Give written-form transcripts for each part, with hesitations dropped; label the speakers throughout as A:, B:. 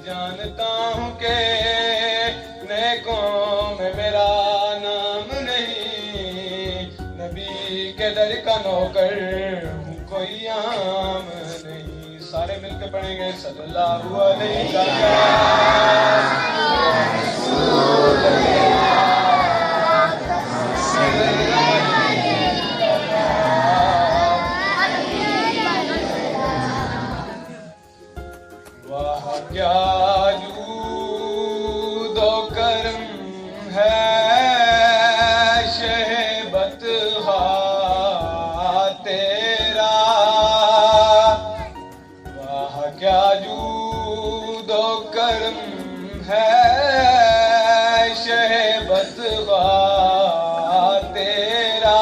A: जानता हूँ कि नेकों में मेरा नाम नहीं, नबी के दर का नौकर हूँ कोई आम नहीं। सारे मिलकर पढ़ेंगे सल्लल्लाहु अलैहि वाह क्या जूदो करम है शहबत तेरा, वाह क्या जूदो करम है शहबत तेरा,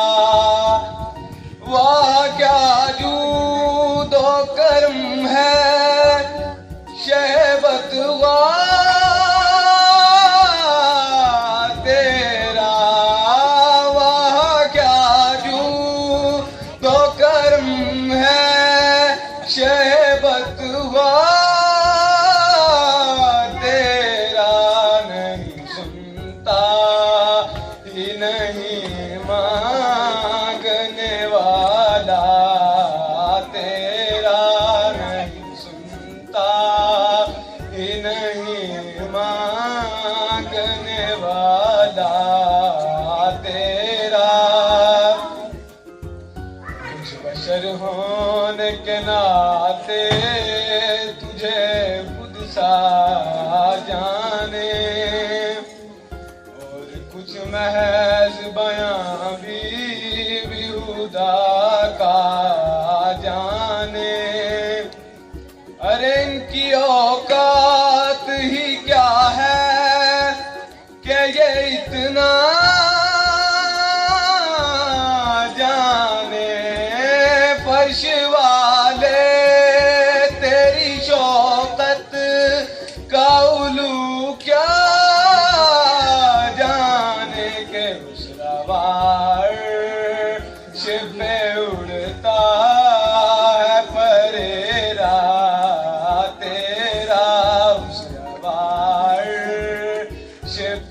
A: वाह क्या जूदो करम है शहबत तेरा, वाह क्या जूदो करम है शहबत तेरा। नहीं सुनता ही नहीं मांगने वाला तेरा, नहीं सुनता ही नहीं मांगने वाला तेरा। कुछ बशर होने के नाते तुझे खुद सा जाने, और कुछ महज बयां भी बेहुदा का जाने। अरे इनकी औकात ही क्या है कि ये इतना जाने, फर्श वाले तेरी शौकत का उलू क्या जाने, के उस रवार पे उड़ता है परेरा तेरा, उस रवार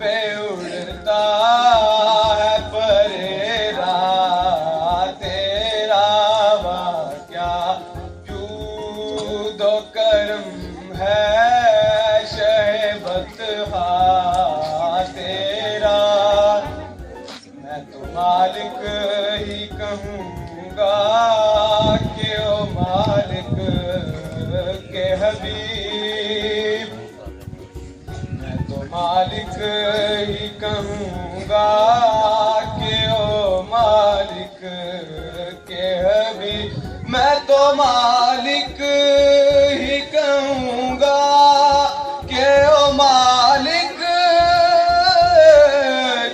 A: पे उड़ता है परेरा तेरा। वाह क्या जूदो करम है शहबत तेरा। मैं तो मालिक ही कहूँगा कि ओ मालिक के हबीब, मैं तो मालिक ही कहूँगा कि ओ मालिक के हबीब, मैं तो मालिक ही कहूँगा कि ओ मालिक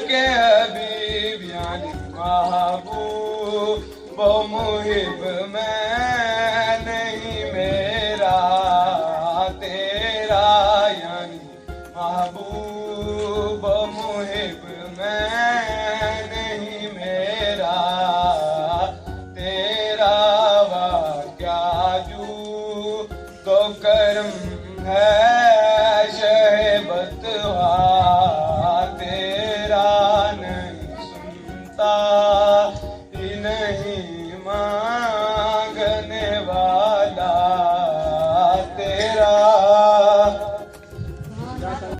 A: के हबीब, यानी महबूब मुहिब मैं नहीं मेरा तेरा, यानी महबूब मुहिब मैं नहीं मेरा तेरा। वाह क्या जूदो करम है शहबत तेरा, नहीं सुनता ही नहीं मां